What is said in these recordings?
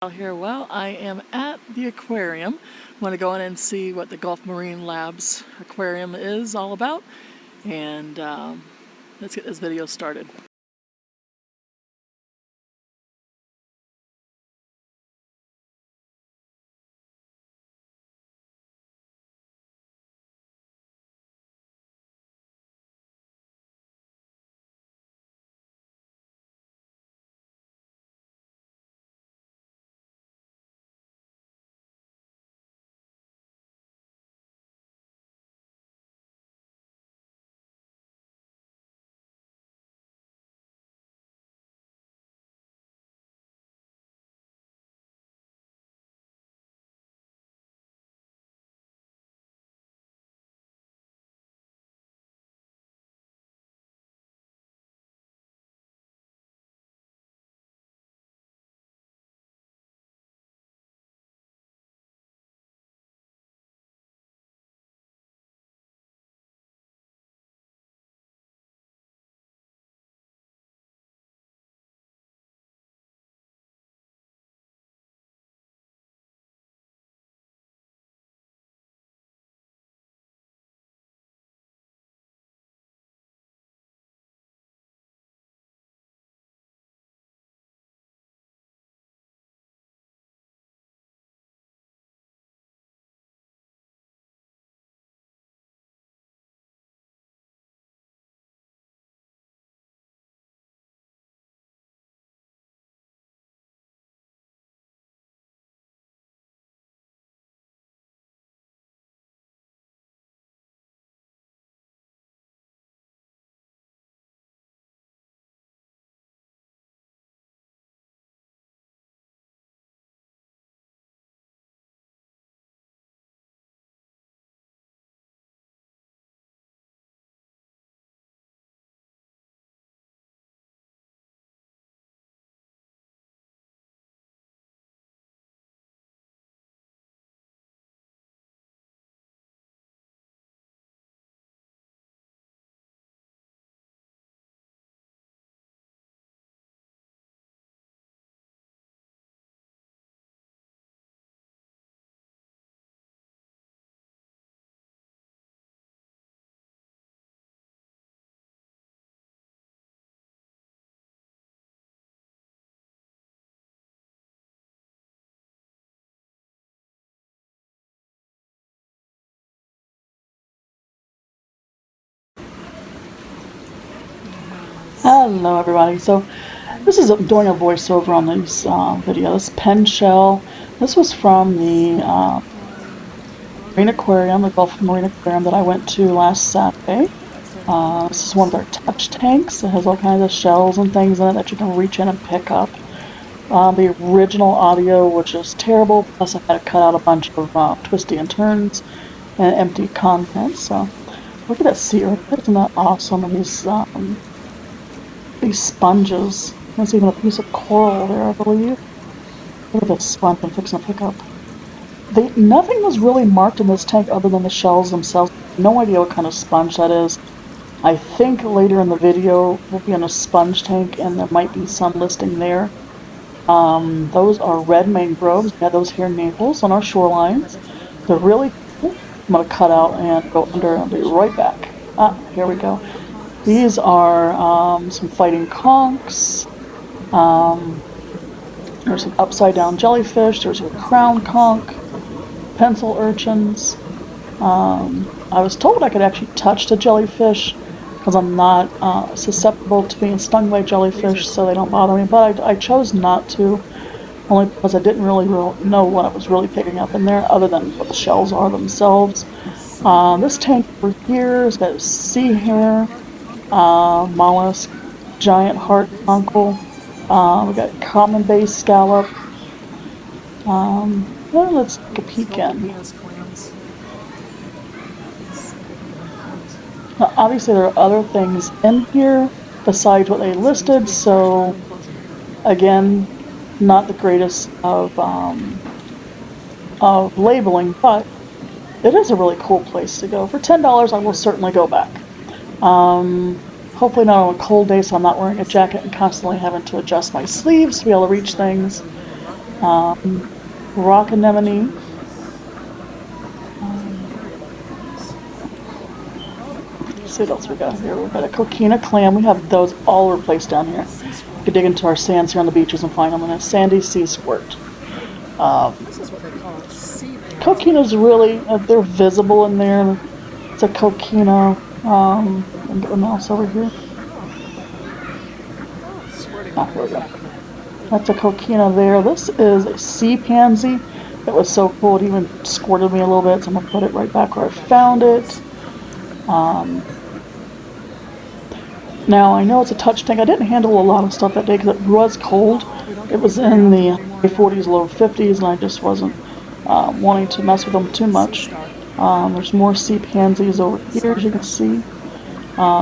Out here, well, I am at the aquarium. I'm going to go in and see what the Gulf Marine Labs Aquarium is all about, and let's get this video started. Hello everybody, so this is doing a voiceover on this video. This pen shell, this was from the Marine Aquarium, the Gulf Marine Aquarium that I went to last Saturday. This is one of their touch tanks. It has all kinds of shells and things in it that you can reach in and pick up. The original audio was just terrible, plus I had to cut out a bunch of twisty and turns and empty content. So look at that sea urchin, isn't that awesome? And these sponges. There's even a piece of coral there, I believe. Look at this sponge I'm fixing to pick up. Nothing was really marked in this tank other than the shells themselves. No idea what kind of sponge that is. I think later in the video we'll be in a sponge tank and there might be some listing there. Those are red mangroves. We have those here in Naples on our shorelines. They're really cool. I'm going to cut out and go under and I'll be right back. Here we go. These are some fighting conchs. There's some upside down jellyfish. There's a crown conch, pencil urchins. I was told I could actually touch the jellyfish because I'm not susceptible to being stung by jellyfish, so they don't bother me. But I chose not to, only because I didn't really know what I was really picking up in there, other than what the shells are themselves. This tank over here has got sea hare, mollusk, giant heart uncle. We got common base scallop. Well, let's take a peek in. Now, obviously, there are other things in here besides what they listed, so again, not the greatest of labeling, but it is a really cool place to go. For $10, I will certainly go back. Hopefully not on a cold day, so I'm not wearing a jacket and constantly having to adjust my sleeves to be able to reach things. rock anemone. Let's see what else we got here. We've got a coquina clam. We have those all over the place down here. You could dig into our sands here on the beaches and find them. And a sandy sea squirt. This is what they call a sea pansy. Coquinas really, they're visible in there. It's a coquina. And get the mouse over here. Here we go. That's a coquina there. This is a sea pansy. It was so cool, it even squirted me a little bit, so I'm going to put it right back where I found it. Now, I know it's a touch tank. I didn't handle a lot of stuff that day because it was cold. It was in the high 40s, low 50s, and I just wasn't wanting to mess with them too much. There's more sea pansies over here, as you can see.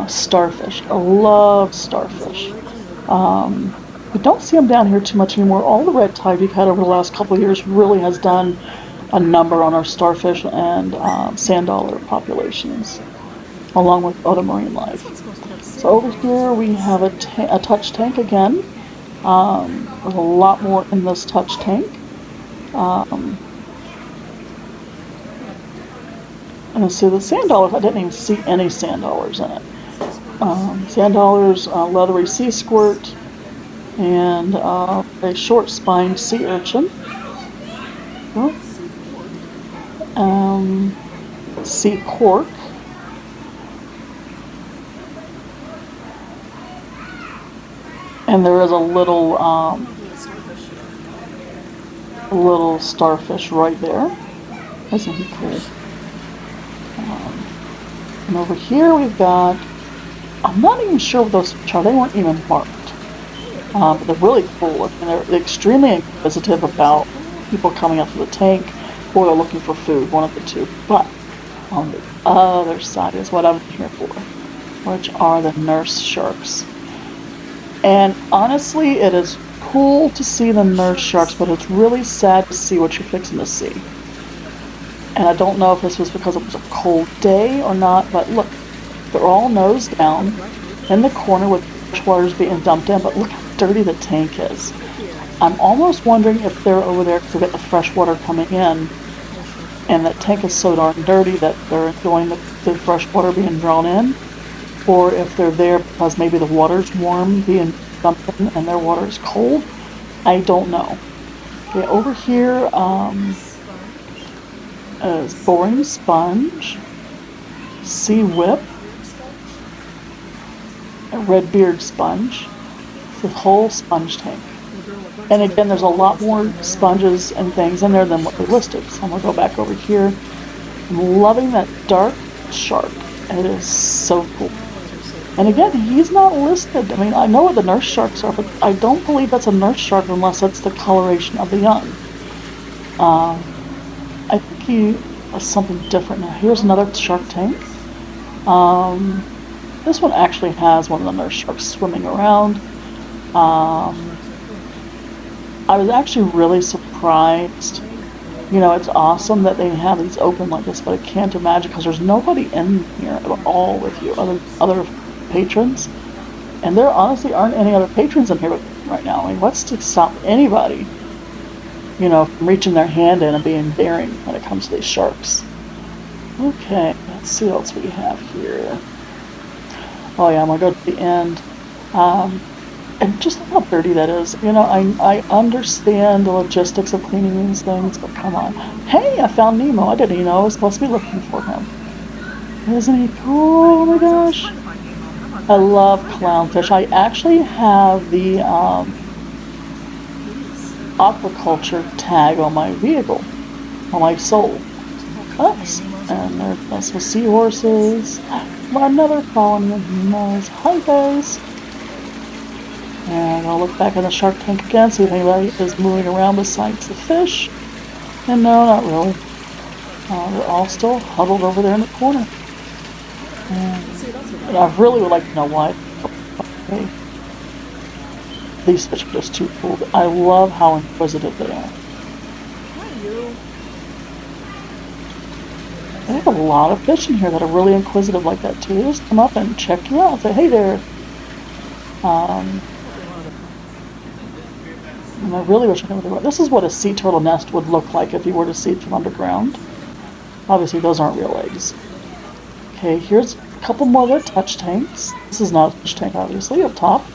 Starfish. I love starfish. We don't see them down here too much anymore. All the red tide we've had over the last couple of years really has done a number on our starfish and sand dollar populations, along with other marine life. So over here we have a touch tank again. There's a lot more in this touch tank. And so the sand dollars, I didn't even see any sand dollars in it. Sand dollars, leathery sea squirt, and a short-spined sea urchin. Sea cork. And there is a little starfish right there. Isn't he cool? And over here we've got, I'm not even sure what those fish are. They weren't even marked. But they're really cool. And they're extremely inquisitive about people coming up to the tank, or they're looking for food, one of the two. But on the other side is what I'm here for, which are the nurse sharks. And honestly, it is cool to see the nurse sharks, but it's really sad to see what you're fixing to see. And I don't know if this was because it was a cold day or not, but look, they're all nose down in the corner with fresh water's being dumped in, but look how dirty the tank is. I'm almost wondering if they're over there because they get the fresh water coming in, and that tank is so darn dirty that they're enjoying the fresh water being drawn in, or if they're there because maybe the water's warm being dumped in and their water is cold. I don't know. Okay, over here is boring sponge, sea whip, a red beard sponge, the whole sponge tank. And again, there's a lot more sponges and things in there than what we listed. So I'm going to go back over here. I'm loving that dark shark. It is so cool. And again, he's not listed. I mean, I know what the nurse sharks are, but I don't believe that's a nurse shark unless that's the coloration of the young. I think he is something different now. Here's another shark tank. This one actually has one of the nurse sharks swimming around. I was actually really surprised. You know, it's awesome that they have these open like this, but I can't imagine because there's nobody in here at all with you, other patrons. And there honestly aren't any other patrons in here right now. I mean, what's to stop anybody, you know, from reaching their hand in and being daring when it comes to these sharks? Okay, let's see what else we have here. Oh yeah, I'm gonna go to the end. And just look how dirty that is. You know, I understand the logistics of cleaning these things, but come on. Hey, I found Nemo. I didn't even know I was supposed to be looking for him. Isn't he cool? Oh my gosh. I love clownfish. I actually have the aquaculture tag on my vehicle, on my soul. Oops. And there's some seahorses. Another colony of Nemos. Hi guys. And I'll look back in the shark tank again, see if anybody is moving around besides the fish. And no, not really. They're all still huddled over there in the corner. And I really would like to know why. Okay. These fish are just too cool. I love how inquisitive they are. They have a lot of fish in here that are really inquisitive like that too. They just come up and check you out. Say, hey there. I really wish I could remember. This is what a sea turtle nest would look like if you were to see it from underground. Obviously, those aren't real eggs. Okay, here's a couple more red touch tanks. This is not a touch tank, obviously, up top.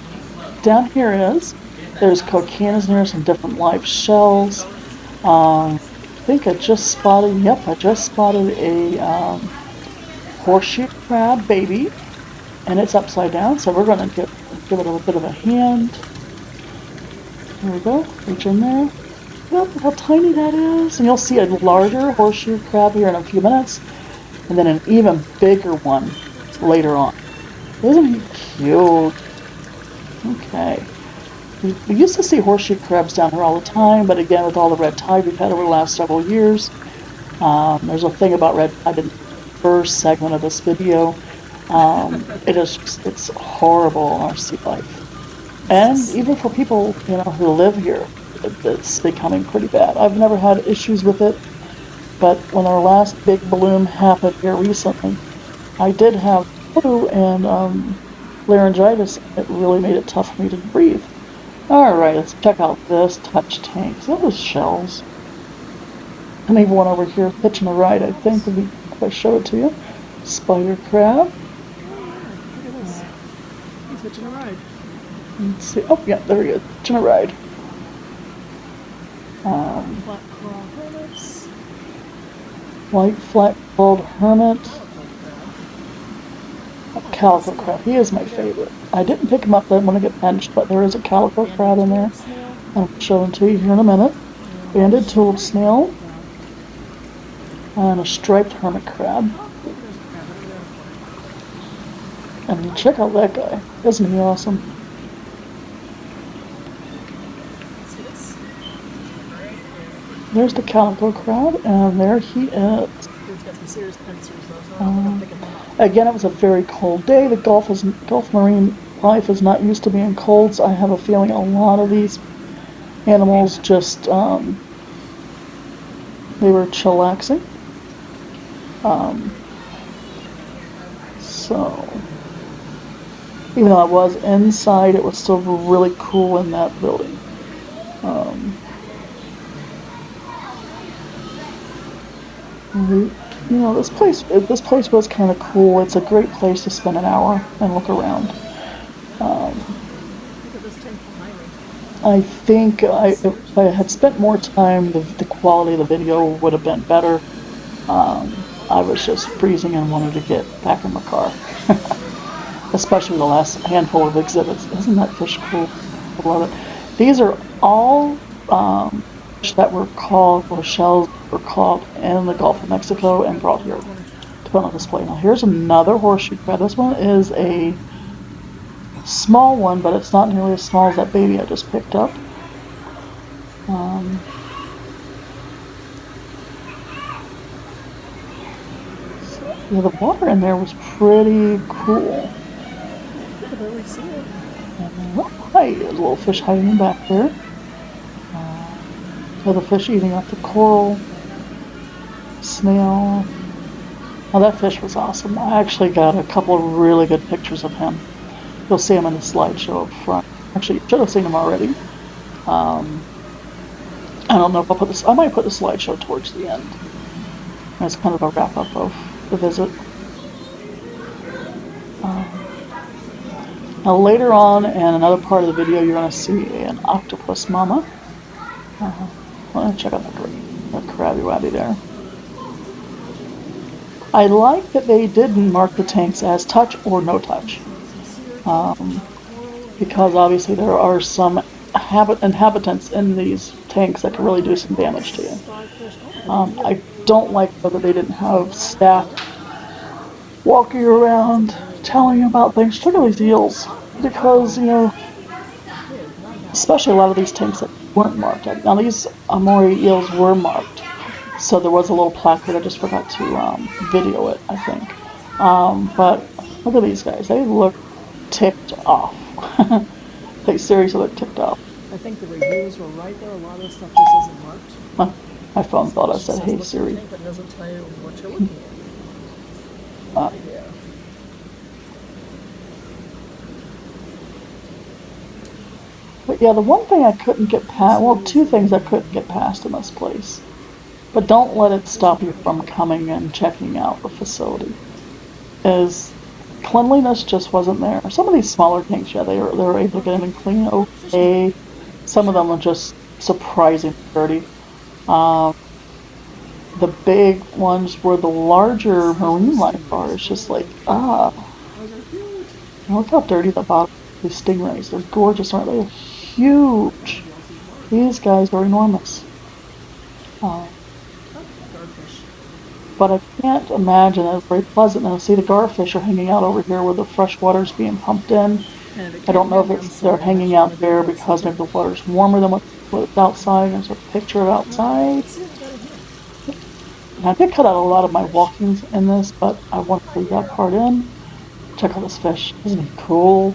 Down here is, there's coquinas in here, some different live shells. I think I just spotted, yep, I just spotted a horseshoe crab baby, and it's upside down, so we're going to give it a little bit of a hand. There we go, reach in there. Look how tiny that is. And you'll see a larger horseshoe crab here in a few minutes, and then an even bigger one later on. Isn't he cute? Okay. We used to see horseshoe crabs down here all the time, but again, with all the red tide we've had over the last several years, there's a thing about red tide in the first segment of this video. It's horrible on our sea life. And even for people, who live here, it's becoming pretty bad. I've never had issues with it, but when our last big bloom happened here recently, I did have flu and laryngitis. It really made it tough for me to breathe. Alright, let's check out this touch tank. So those shells. And even one over here pitching a ride, I think, if I show it to you. Spider crab. Look at this. He's hitching a ride. Let's see. Oh, yeah, there he is. Pitching a ride. Flat claw hermits. White flat-clawed hermit. Calico crab. He is my favorite. I didn't pick him up then when I get benched, but there is a calico crab in there. I'll show him to you here in a minute. Banded tulip snail. And a striped hermit crab. And check out that guy. Isn't he awesome? There's the calico crab, and there he is. Again, it was a very cold day. The Gulf Marine life is not used to being cold, so I have a feeling a lot of these animals just, they were chillaxing. So, even though I was inside, it was still really cool in that building. This place was kind of cool. It's a great place to spend an hour and look around. I think if I had spent more time, the quality of the video would have been better. I was just freezing and wanted to get back in my car. Especially the last handful of exhibits. Isn't that fish cool? I love it. These are all fish that were caught, or shells were caught in the Gulf of Mexico and brought here to put on display. Now here's another horseshoe crab. This one is a small one, but it's not nearly as small as that baby I just picked up. Yeah, the water in there was pretty cool. I can barely see it. Hi, there's a little fish hiding back there. The fish eating up the coral. Snail. Now that fish was awesome. I actually got a couple of really good pictures of him. You'll see him in the slideshow up front. Actually, you should have seen him already. I don't know if I'll put this. I might put the slideshow towards the end. It's kind of a wrap up of the visit. Now later on, in another part of the video, you're going to see an octopus mama. Check out the crabby wabby there. I like that they didn't mark the tanks as touch or no touch. Because obviously there are some inhabitants in these tanks that can really do some damage to you. I don't like that they didn't have staff walking around telling you about things, particularly these eels, because, especially a lot of these tanks that weren't marked. Now these Amori eels were marked, so there was a little placard. I just forgot to video it, I think. But look at these guys. They look ticked off. They seriously look ticked off. I think the reviews were right there. A lot of the stuff just isn't marked. My phone thought I said, "Hey Siri." But it doesn't tell you what you're looking at. Yeah. Yeah, the one thing I couldn't get past, well, two things I couldn't get past in this place. But don't let it stop you from coming and checking out the facility. Is cleanliness just wasn't there. Some of these smaller tanks, yeah, they were able to get in and clean okay. Some of them are just surprisingly dirty. Um, the big ones where the larger marine life are, it's just like, look how dirty the bottom of these stingrays. They're gorgeous, aren't they? They're huge. These guys are enormous. But I can't imagine that it's very pleasant. Now, see, the garfish are hanging out over here where the fresh water's being pumped in. I don't know if they're hanging out there because maybe the water's warmer than what's outside. There's a picture of outside. And I did cut out a lot of my walkings in this, but I want to leave that part in. Check out this fish. Isn't he cool?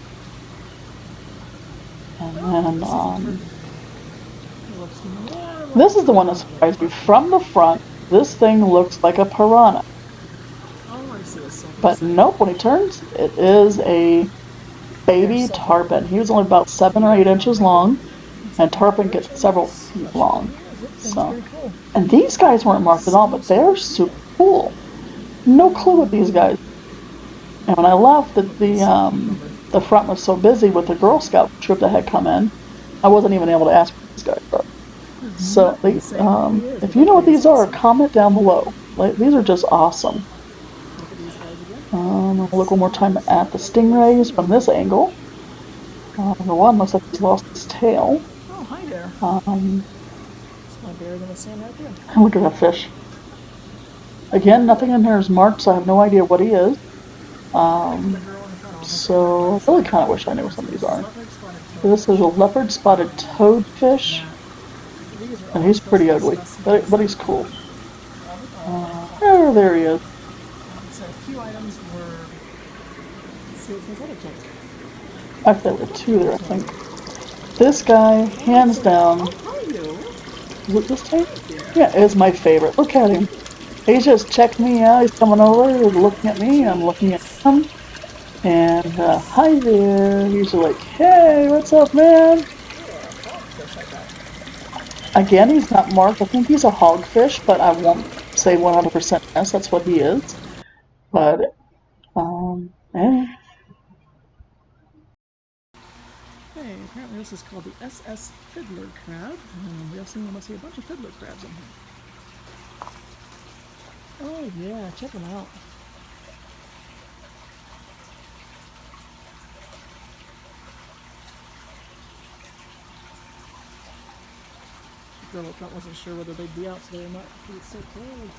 And then, this is the one that surprised me. From the front, this thing looks like a piranha. But nope, when he turns, it is a baby tarpon. He was only about 7 or 8 inches long, and tarpon gets several feet long. So, and these guys weren't marked at all, but they're super cool. No clue what these guys. And when I left, the front was so busy with the Girl Scout troop that had come in, I wasn't even able to ask what these guys are. So, if you know what these are, comment down below. Like, these are just awesome. I'll look one more time at the stingrays from this angle. The one looks like he's lost his tail. Oh, hi there. My bear gonna stand right there. And look at that fish. Again, nothing in here is marked, so I have no idea what he is. So I really kind of wish I knew what some of these are. So this is a leopard spotted toadfish, and he's pretty ugly, but he's cool. There he is. So a few items were. Actually, there were two there, I think. This guy, hands down. Is it this tank? Yeah, is my favorite. Look at him. He's just checked me out. He's coming over, looking at me. I'm looking at him. And hi there. He's like, hey, what's up, man? Again, he's not marked. I think he's a hogfish, but I won't say 100% yes. That's what he is. But, eh. Hey, apparently this is called the SS Fiddler Crab. We also must see a bunch of Fiddler Crabs in here. Oh yeah, check them out. The girl up front wasn't sure whether they'd be out today or not because it's so cold.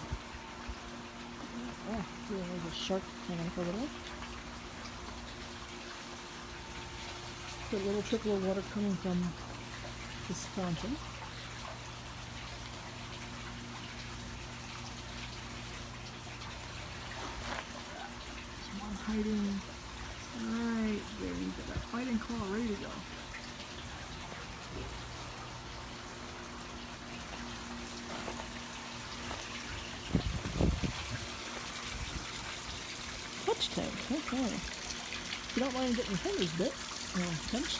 Oh, yeah, there's a shark hanging over there. A little trickle of water coming from this fountain. There's one hiding right there. You got that fighting claw ready to go. Touch tank, okay. If you don't mind getting your fingers bit,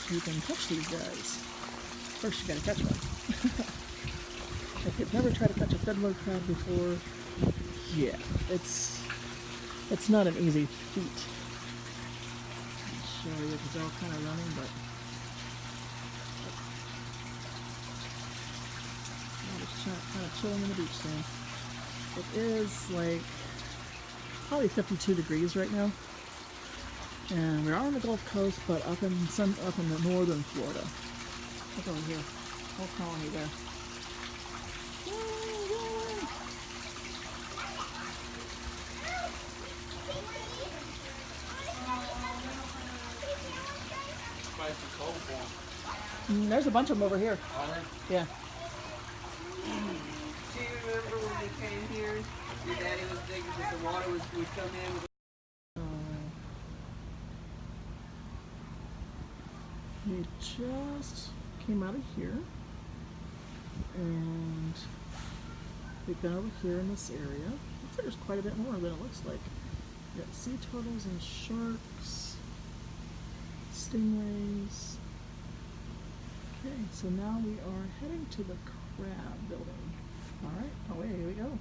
you can touch these guys. First you gotta catch one. If you've never tried to catch a fiddler crab before, yeah, it's not an easy feat. I'll show you because they're all kind of running, but I'm just kind of chilling in the beach sand. It is like probably 52 degrees right now. And we are on the Gulf Coast, but up in the northern Florida. Look over here, whole colony there. There's a bunch of them over here. Yeah. Do you remember when we came here? Your daddy was thinking that the water would come in. We just came out of here, and we've been over here in this area. Looks like there's quite a bit more than it looks like. We got sea turtles and sharks, stingrays. Okay, so now we are heading to the crab building. All right, away we go.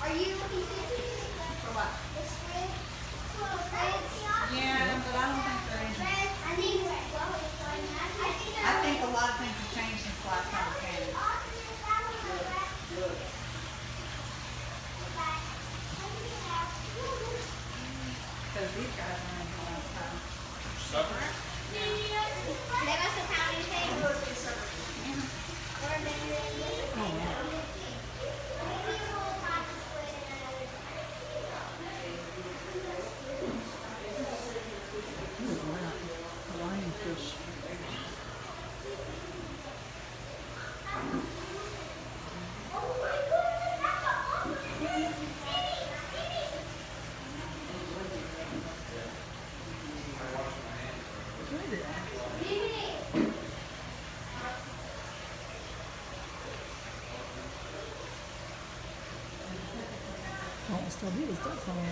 Are you looking for what? The squid? Yeah, but I don't think there is. I think a lot of things have changed since last time we came. Because these guys are in the last time. They must have found anything. Lionfish. Oh, still do is duck on it.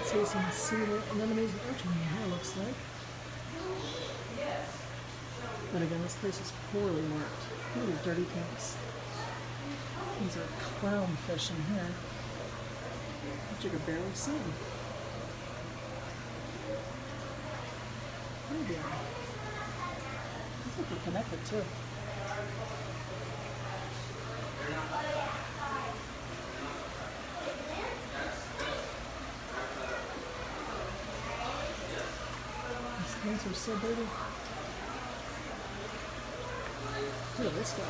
See some sea anemones and urchin in here, looks like. But again, this place is poorly marked. Look at these dirty tanks. These are clownfish in here, which you could barely see. Oh dear. Looks like they're connected too. These are so dirty. Look at this guy.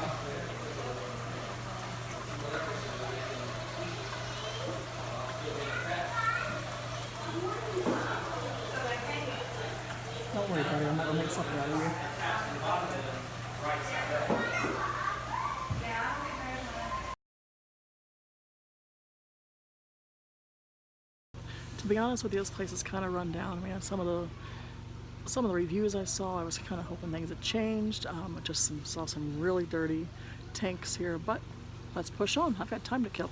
Don't worry, buddy. I'm not gonna make something out of you. To be honest with you, this place is kind of run down. I mean, some of the reviews I saw, I was kind of hoping things had changed. I just saw some really dirty tanks here, but let's push on. I've got time to kill.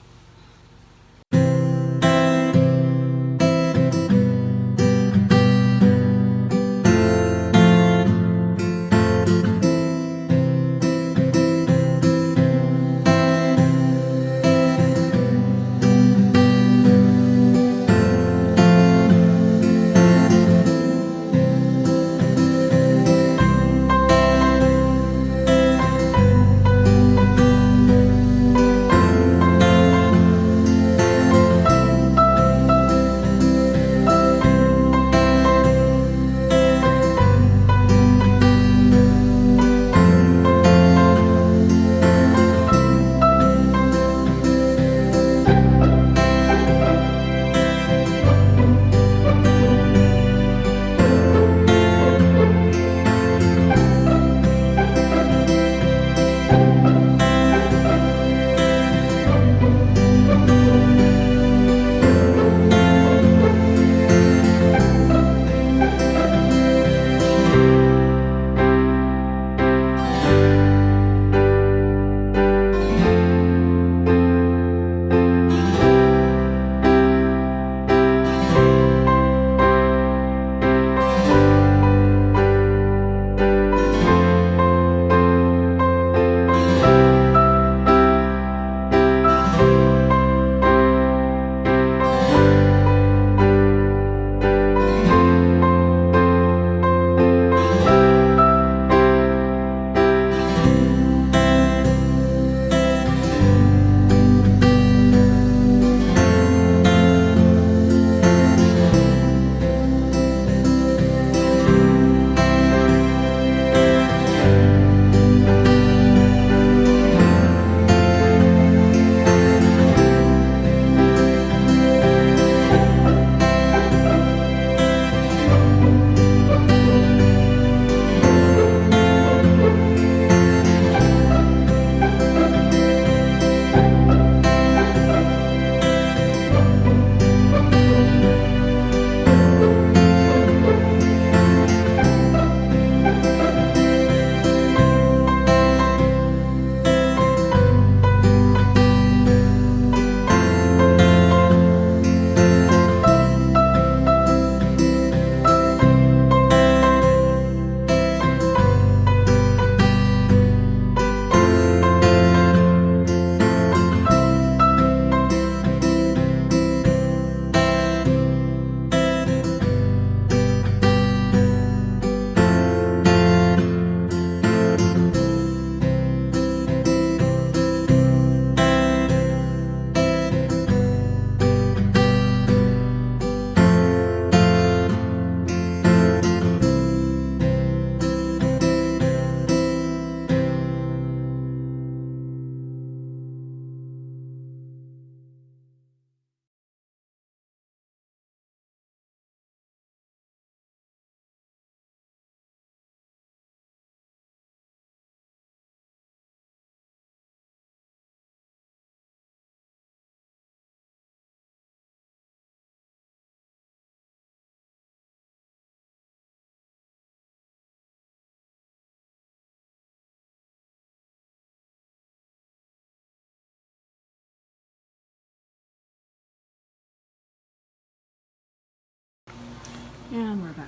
And we're back.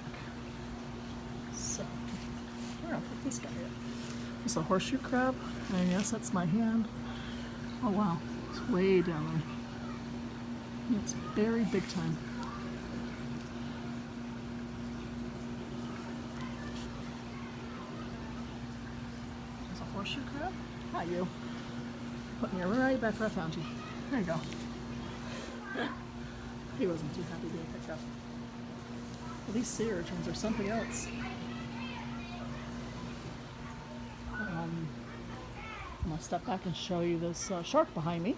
So, I'm gonna put this guy in. It's a horseshoe crab, and yes, that's my hand. Oh wow, it's way down there. It's very big time. There's a horseshoe crab. Hi you. Put me right back where I found you. There you go. He wasn't too happy being picked up. Well, these sea urchins are something else. I'm going to step back and show you this shark behind me.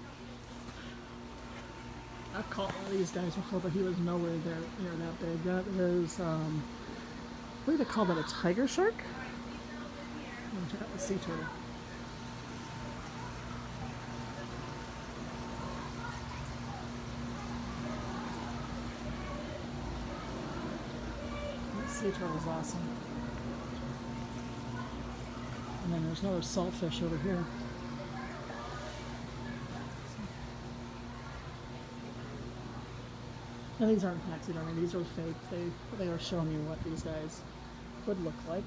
I've caught one of these guys before, but he was nowhere near that big. That is, I believe they call that a tiger shark. Let me check out the sea turtle. Sea turtle's awesome. And then there's another saltfish over here. And these aren't taxidermy, these are fake. They are showing you what these guys would look like.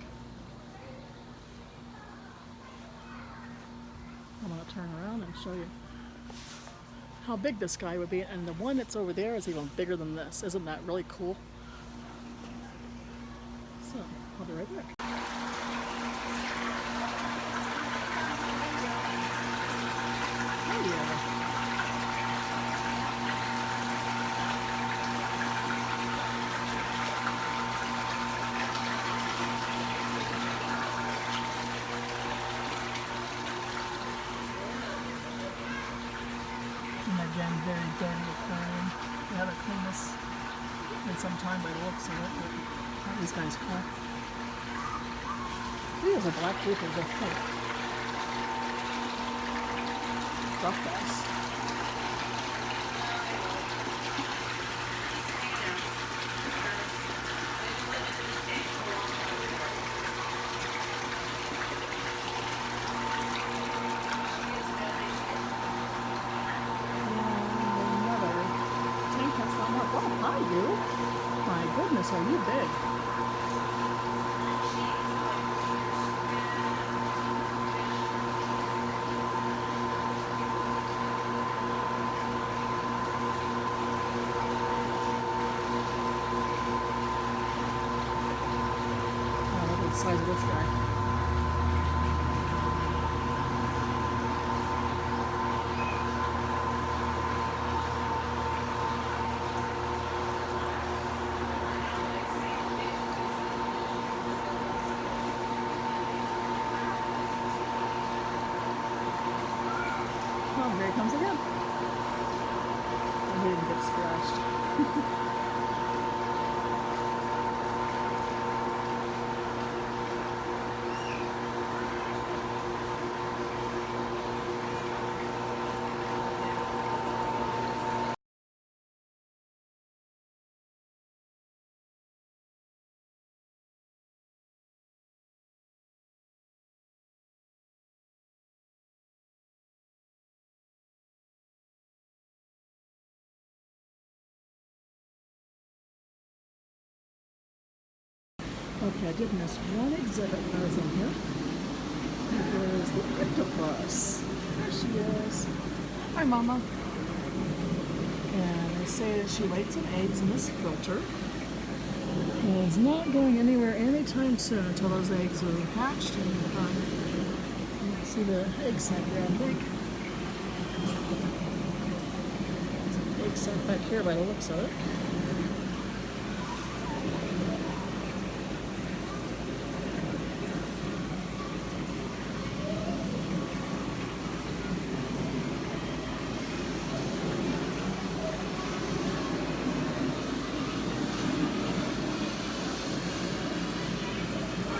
I'm going to turn around and show you how big this guy would be. And the one that's over there is even bigger than this. Isn't that really cool? So, I'll be right back. Oh yeah. And again, very dirty aquarium. They haven't cleaned this in some time by the looks of it. But these guys cool. There's a black group of Octopus. Oh, hi you. My goodness, are you big? Size of this guy. Oh, here he comes again. He didn't get scratched. Okay, I did miss one exhibit when I was in here. There's the octopus. There she is. Hi, Mama. And they say that she laid some eggs in this filter. And is not going anywhere anytime soon until those eggs are hatched and you can see the egg sac there, I think. There's an egg sac back here by the looks of it.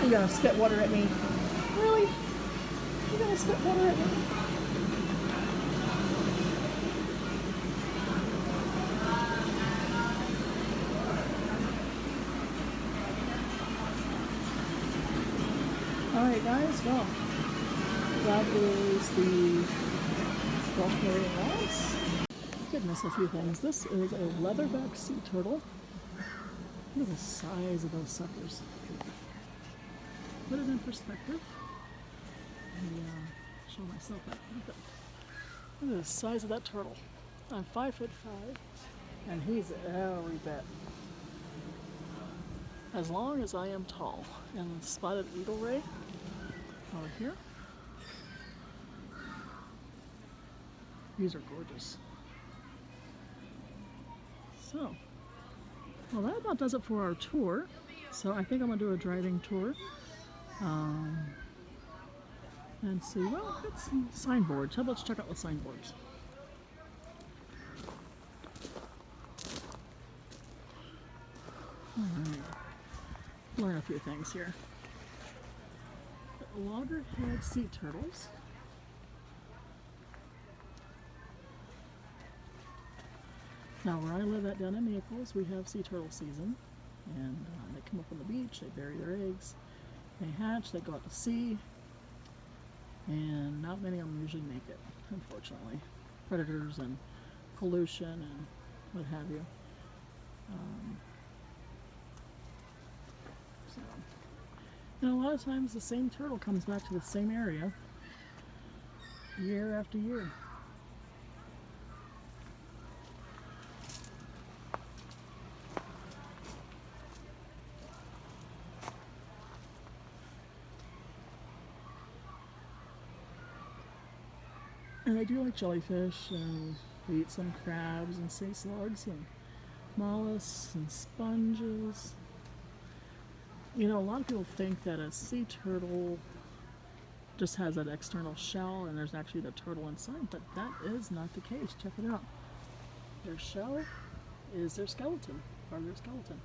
You gonna spit water at me? Really? You gonna spit water at me? Alright guys, well, that is the Gulf Marine Labs. Did miss a few things. This is a leatherback sea turtle. Look at the size of those suckers. Put it in perspective. And show myself that. Look at the size of that turtle. I'm 5'5", and he's every bit. As long as I am tall. And spotted eagle ray over here. These are gorgeous. So, well, that about does it for our tour. So I think I'm gonna do a driving tour. And see, well, got some signboards. How about let's check out the signboards? Alright. Learn a few things here. Loggerhead sea turtles. Now where I live at down in Naples, we have sea turtle season. And they come up on the beach, they bury their eggs, they hatch, they go out to sea. And not many of them usually make it, unfortunately. Predators and pollution and what have you. And a lot of times the same turtle comes back to the same area year after year. And I do like jellyfish, and we eat some crabs and sea slugs and mollusks and sponges. You know, a lot of people think that a sea turtle just has that external shell and there's actually the turtle inside, but that is not the case. Check it out. Their shell is their skeleton, part of their skeleton.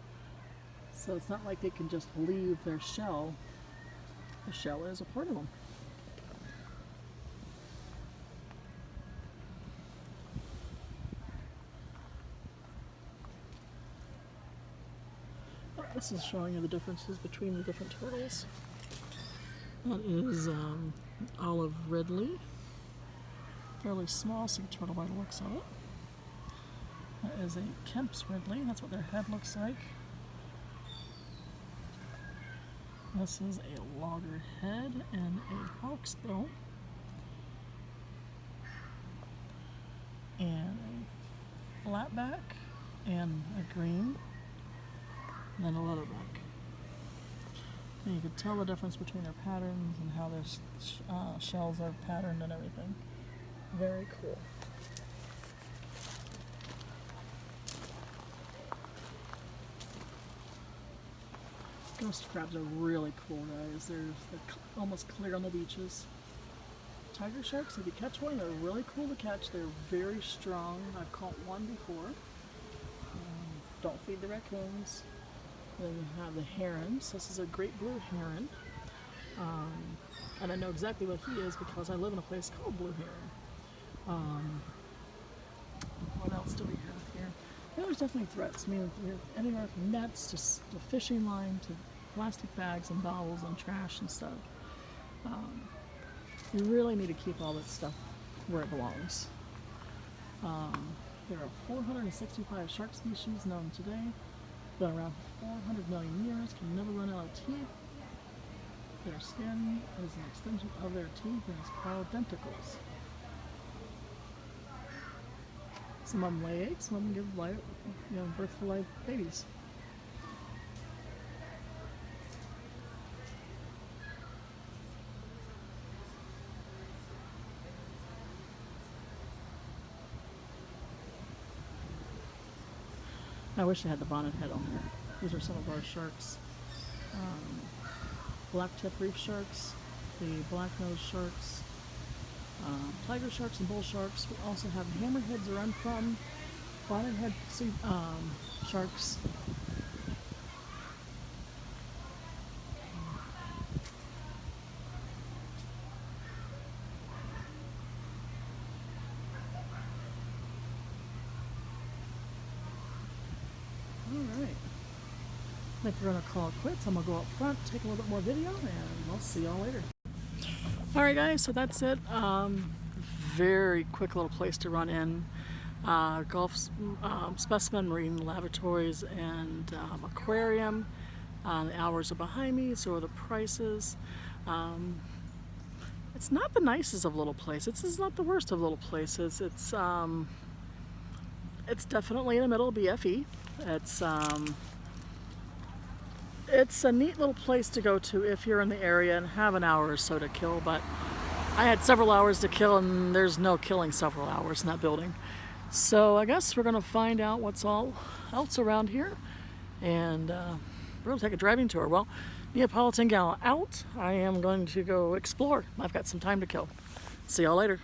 So it's not like they can just leave their shell. The shell is a part of them. This is showing you the differences between the different turtles. That is olive ridley. Fairly small sea turtle by the looks of it. That is a Kemp's ridley. That's what their head looks like. This is a loggerhead and a hawksbill. And a flatback and a green. And then a leatherback. And you can tell the difference between their patterns and how their shells are patterned and everything. Very cool. Ghost crabs are really cool, guys. They're almost clear on the beaches. Tiger sharks, if you catch one, they're really cool to catch. They're very strong. I've caught one before. Don't feed the raccoons. Then you have the herons. This is a great blue heron. And I know exactly what he is because I live in a place called Blue Heron. What else do we have here? Yeah, there's definitely threats. I mean, anywhere from nets to fishing line to plastic bags and bottles and trash and stuff. You really need to keep all this stuff where it belongs. There are 465 shark species known today. Been around for 400 million years, can never run out of teeth. Their skin is an extension of their teeth and is called denticles. Some of them lay eggs, some of them give life, birth to live babies. I wish I had the bonnet head on there. These are some of our sharks. Black-tip reef sharks, the black-nosed sharks, tiger sharks and bull sharks. We also have hammerheads run from bonnethead sharks. Alright. I think we're going to call it quits. I'm going to go up front, take a little bit more video, and I'll see y'all later. Alright guys, so that's it. Very quick little place to run in. Gulf Marine Laboratories and Aquarium. The hours are behind me, so are the prices. It's not the nicest of little places. It's not the worst of little places. It's definitely in the middle of BFE. It's a neat little place to go to if you're in the area and have an hour or so to kill, but I had several hours to kill and there's no killing several hours in that building. So I guess we're going to find out what's all else around here, and we're going to take a driving tour. Well, Neapolitan Gal out. I am going to go explore. I've got some time to kill. See y'all later.